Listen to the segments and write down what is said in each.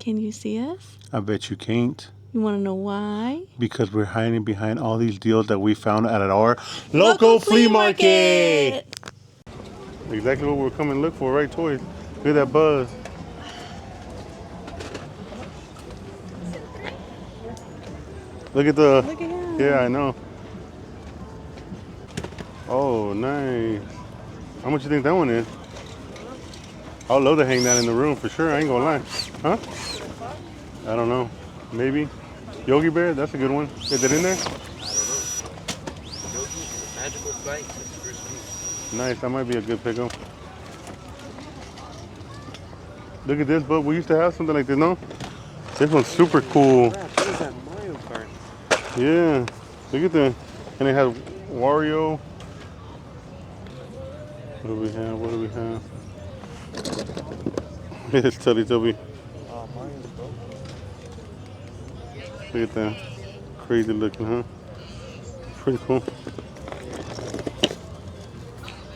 Can you see us? I bet you can't. You want to know why? Because we're hiding behind all these deals that we found at our local flea market. Exactly what we're coming to look for, right? Toys. Look at that buzz. Look at the. Look at him. Yeah, I know. Oh, nice. How much you think that one is? I would love to hang that in the room for sure. I ain't gonna lie. Huh? I don't know. Maybe. Yogi Bear? That's a good one. Is it in there? I don't know. Yogi, Magical Flight, that's the first piece. Nice. That might be a good pickup. Look at this, bud. We used to have something like this, no? This one's super cool. Crap, what is that Mario Kart? Yeah. Look at that. And it has Wario. What do we have? What do we have? It's Teletubby. Oh, Mario's broken. Look at that. Crazy looking, huh? Pretty cool.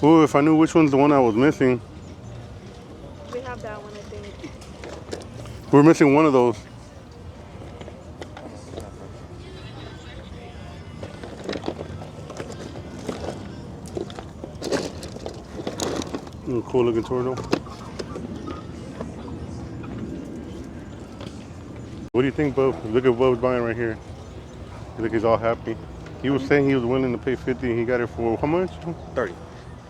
Ooh, if I knew which one's the one I was missing. We have that one, I think. We're missing one of those. Ooh, cool looking turtle. What do you think, Bub? Look at Bub's buying right here. Look, he's all happy. He was saying he was willing to pay 50 and he got it for how much? 30.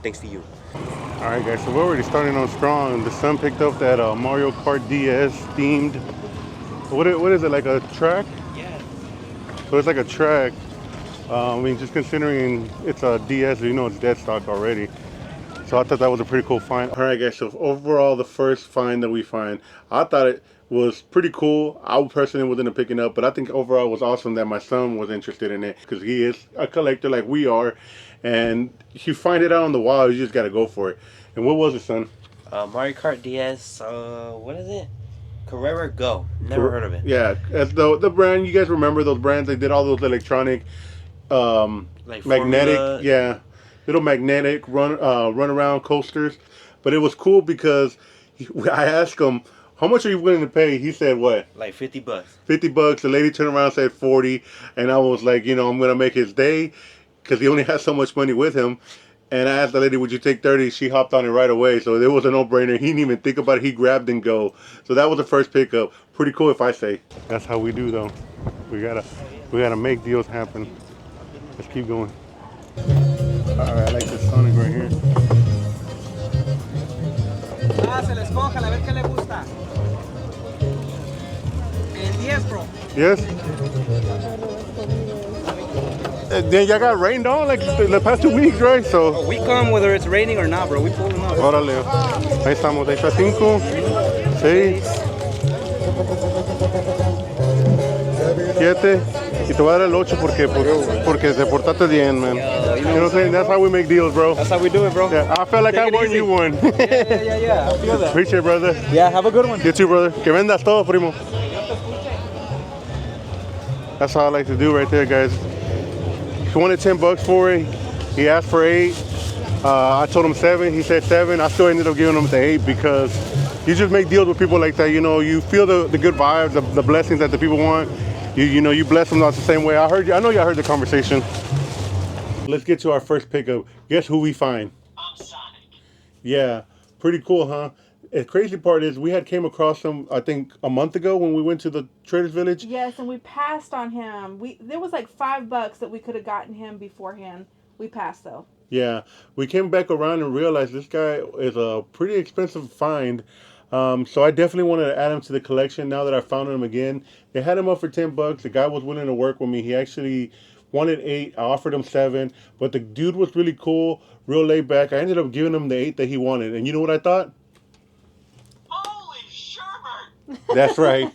Thanks to you. All right, guys, so we're already starting on strong. The son picked up that Mario Kart DS themed. What is it, like a track? Yeah. So it's like a track. I mean, just considering it's a DS, you know it's dead stock already. So I thought that was a pretty cool find. All right, guys, so overall, the first find that we find, I thought it was pretty cool. I personally wasn't picking up, but I think overall it was awesome that my son was interested in it because he is a collector like we are. And if you find it out on the wild, you just got to go for it. And what was it, son? Mario Kart DS, what is it? Carrera Go. Never heard of it. Yeah, as the brand, you guys remember those brands? They did all those electronic, Like magnetic, Formula. yeah, little magnetic run around coasters. But it was cool because I asked him, how much are you willing to pay? He said what? Like 50 bucks. 50 bucks. The lady turned around and said 40. And I was like, you know, I'm going to make his day because he only has so much money with him. And I asked the lady, would you take 30? She hopped on it right away. So it was a no-brainer. He didn't even think about it. He grabbed and go. So that was the first pickup. Pretty cool if I say. That's how we do, though. We gotta make deals happen. Let's keep going. All right, I like this Sonic right here. Se les coja, a ver qué le gusta. El 10, bro. Yes? Then y'all got rained on like the past 2 weeks, right? So. We come whether it's raining or not, bro. We pull them up. Órale. Ahí estamos. Ahí está 5, 6, 7. Y te voy a dar el 8 porque te portaste bien, man. You know what I'm saying? That's how we make deals, bro. That's how we do it, bro. Yeah, I felt like I won, you won. Yeah. I feel that. Appreciate it, brother. Yeah, have a good one. You too, brother. Que vendas todo, primo. That's how I like to do right there, guys. He wanted 10 bucks for it. He asked for 8. I told him 7. He said 7. I still ended up giving him the 8 because you just make deals with people like that. You know, you feel the good vibes, the blessings that the people want. You know, you bless them the same way. I know y'all heard the conversation. Let's get to our first pickup. Guess who we find? Sonic. Yeah, pretty cool, huh? The crazy part is we had came across him, I think, a month ago when we went to the Traders Village. Yes, and we passed on him. There was like $5 that we could have gotten him beforehand. We passed though. Yeah, we came back around and realized this guy is a pretty expensive find. So I definitely wanted to add him to the collection now that I found him again. They had him up for 10 bucks. The guy was willing to work with me. He actually wanted 8. I offered him 7, but the dude was really cool, real laid back. I ended up giving him the 8 that he wanted. And you know what I thought? Holy sherbert! That's right.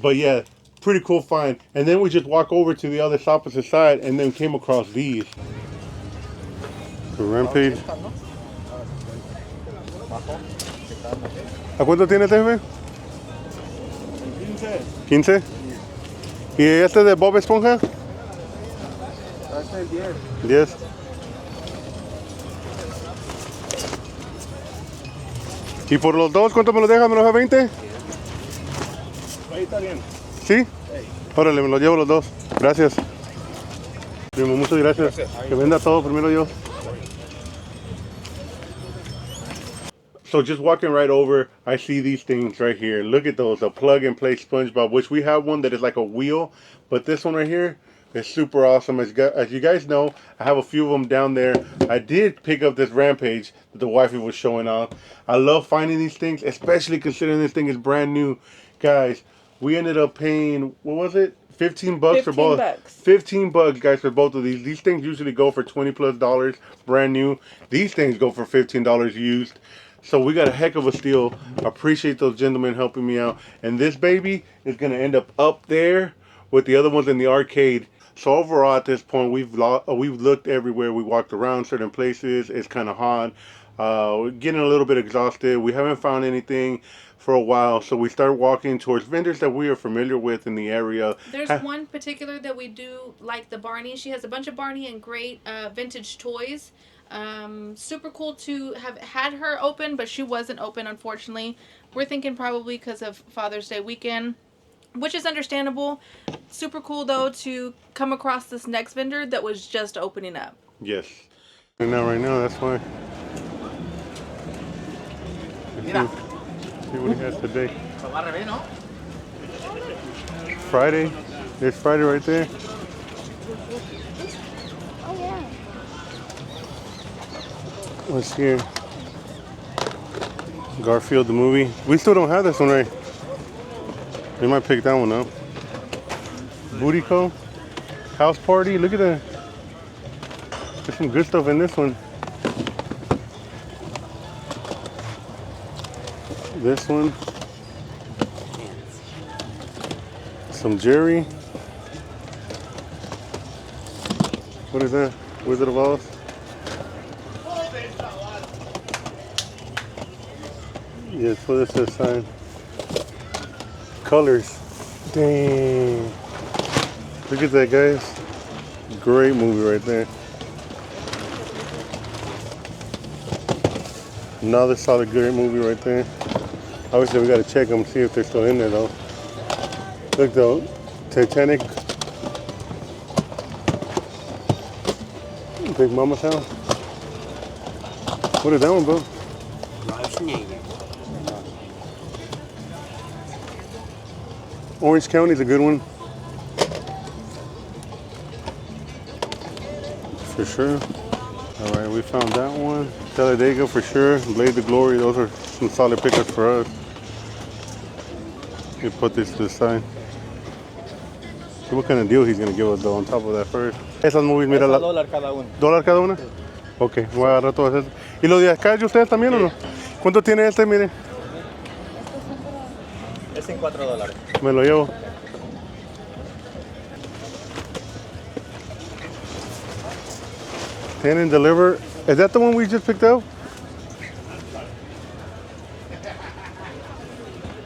But yeah, pretty cool find. And then we just walk over to the other opposite side and then came across these. The Rampage. ¿A cuánto tiene este, jefe? 15. ¿Y este de Bob Esponja? Este es 10. 10. ¿Y por los dos cuánto me lo dejas? ¿Me lo dejas 20? Ahí está bien. ¿Sí? Órale, me los llevo los dos. Gracias. Primo, muchas gracias. Que venda todo primero Dios. So just walking right over, I see these things right here. Look at those, a plug and play SpongeBob, which we have one that is like a wheel, but this one right here is super awesome. As you guys know, I have a few of them down there. I did pick up this Rampage that the wifey was showing off. I love finding these things, especially considering this thing is brand new. Guys, we ended up paying, what was it? 15 bucks for both. 15 bucks, guys, for both of these. These things usually go for $20+ brand new. These things go for $15 used. So we got a heck of a steal. I appreciate those gentlemen helping me out. And this baby is going to end up there with the other ones in the arcade. So overall at this point, we've looked everywhere. We walked around certain places. It's kind of hot. We're getting a little bit exhausted. We haven't found anything for a while. So we start walking towards vendors that we are familiar with in the area. There's one particular that we do like, the Barney. She has a bunch of Barney and great vintage toys. Super cool to have had her open, but she wasn't open, unfortunately. We're thinking probably because of Father's Day weekend, which is understandable. Super cool though to come across this next vendor that was just opening up. Yes. Right now, that's why. See what he has today. Friday. There's Friday right there. Oh yeah. What's here? Garfield the movie. We still don't have this one, right? We might pick that one up. Booty Call. House Party. Look at that. There's some good stuff in this one. This one. Some Jerry. What is that? Wizard of Oz? Yes, what is this sign? Colors. Dang. Look at that, guys. Great movie right there. Another solid great movie right there. Obviously, we gotta check them, see if they're still in there though. Look though, Titanic. Big Mama's house. What is that one, bro? Orange County's a good one. For sure. Alright, we found that one. Talladega for sure. Blade the Glory, those are some solid pickups for us. We put this to the side. See what kind of deal he's gonna give us though on top of that first. Esas movies, mira la... $1 cada uno. ¿$1 cada una? Ok, voy a agarrar todas esas. ¿Y los de acá de ustedes también o no? ¿Cuánto tiene este, mire? Es en $4. Me lo llevo. Ten and deliver. Is that the one we just picked up?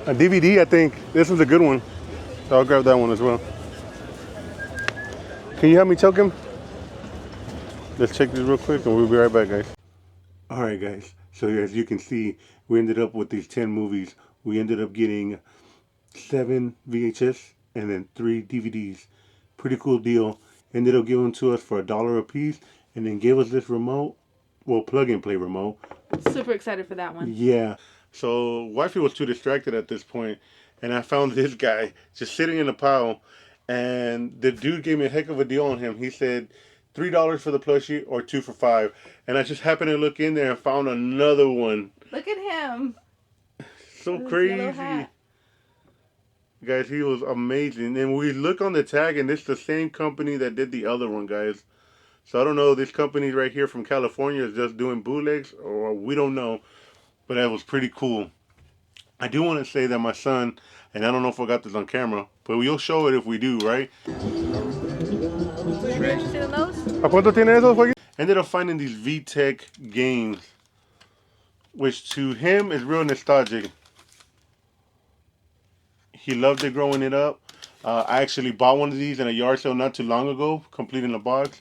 A DVD, I think. This is a good one. So I'll grab that one as well. Can you help me choke him? Let's check this real quick and we'll be right back, guys. Alright, guys. So as you can see, we ended up with these 10 movies. We ended up getting 7 VHS and then 3 DVDs. Pretty cool deal. Ended up giving to us for $1 a piece and then gave us this remote. Well, plug and play remote. Super excited for that one. Yeah. So wifey was too distracted at this point, and I found this guy just sitting in a pile, and the dude gave me a heck of a deal on him. He said $3 for the plushie or 2 for $5, and I just happened to look in there and found another one. Look at him. So crazy. Guys, he was amazing. And we look on the tag, and it's the same company that did the other one, guys. So I don't know, this company right here from California is just doing bootlegs, or we don't know. But that was pretty cool. I do want to say that my son, and I don't know if I got this on camera, but we'll show it if we do, right? You're interested in those? ¿A cuánto tiene eso, Joaquín? Ended up finding these VTech games, which to him is real nostalgic. He loved it growing it up. I actually bought one of these in a yard sale not too long ago, complete in a box.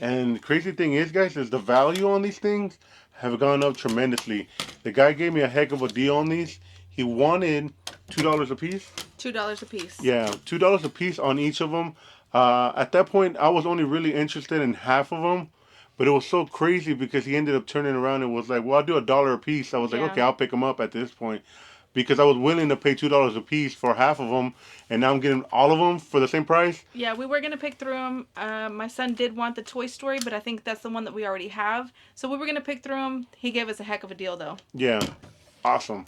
And the crazy thing is, guys, is the value on these things have gone up tremendously. The guy gave me a heck of a deal on these. He wanted $2 a piece. $2 a piece. Yeah, $2 a piece on each of them. At that point, I was only really interested in half of them, but it was so crazy because he ended up turning around and was like, "Well, I'll do $1 a piece." I was like, Yeah. "Okay, I'll pick them up at this point," because I was willing to pay $2 a piece for half of them, and now I'm getting all of them for the same price. Yeah, we were gonna pick through them. My son did want the Toy Story, but I think that's the one that we already have. So we were gonna pick through them. He gave us a heck of a deal, though. Yeah, awesome.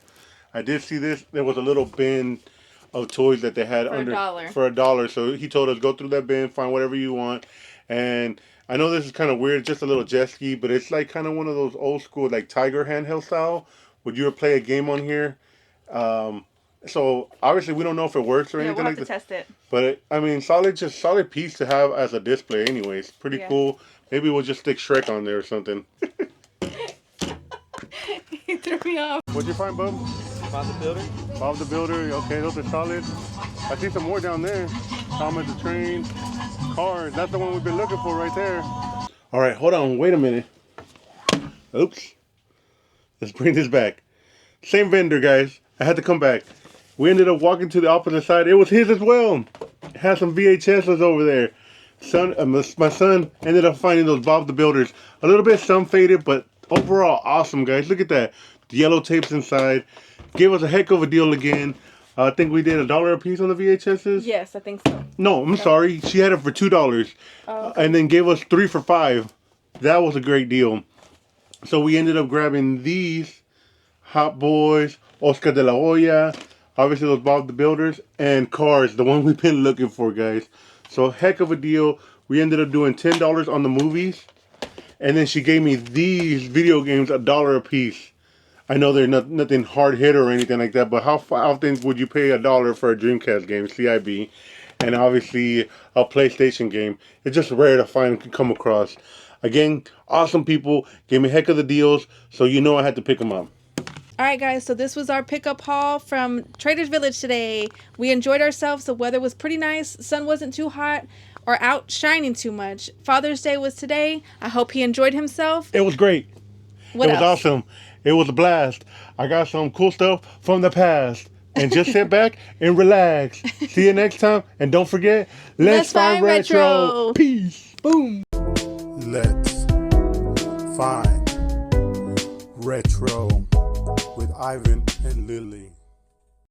I did see this. There was a little bin of toys that they had For under $1. for $1. So he told us go through that bin, find whatever you want. And I know this is kind of weird, just a little jet ski, but it's like kind of one of those old school like Tiger handheld style. Would you ever play a game on here? So obviously we don't know if it works or Yeah, anything we'll have like to that. test it. But I mean, solid piece to have as a display. Anyways, pretty Yeah. cool. Maybe we'll just stick Shrek on there or something. He threw me off. What'd you find, bub? Bob the Builder. Bob the Builder. Okay, those are solid. I see some more down there. Thomas the Train. Cars. That's the one we've been looking for right there. All right, hold on. Wait a minute. Oops. Let's bring this back. Same vendor, guys. I had to come back. We ended up walking to the opposite side. It was his as well. It had some VHSs over there. My son ended up finding those Bob the Builders. A little bit sun faded, but overall awesome, guys. Look at that. The yellow tapes inside. Gave us a heck of a deal again. I think we did $1 a piece on the VHSs. Yes, I think so. No, I'm sorry. She had it for $2, and then gave us 3 for $5. That was a great deal. So we ended up grabbing these Hot Boys, Oscar de la Hoya, obviously those Bob the Builders, and Cars, the one we've been looking for, guys. So heck of a deal. We ended up doing $10 on the movies, and then she gave me these video games $1 a piece. I know they're nothing hard hit or anything like that, but how often would you pay $1 for a Dreamcast game, CIB, and obviously a PlayStation game? It's just rare to find and come across. Again, awesome people, gave me heck of the deals, so you know I had to pick them up. All right, guys, so this was our pickup haul from Trader's Village today. We enjoyed ourselves. The weather was pretty nice. Sun wasn't too hot or out shining too much. Father's Day was today. I hope he enjoyed himself. It was great. What It was else? awesome. It was a blast. I got some cool stuff from the past. And just sit back and relax. See you next time. And don't forget, let's find retro. Peace. Boom. Let's find retro with Ivan and Lily.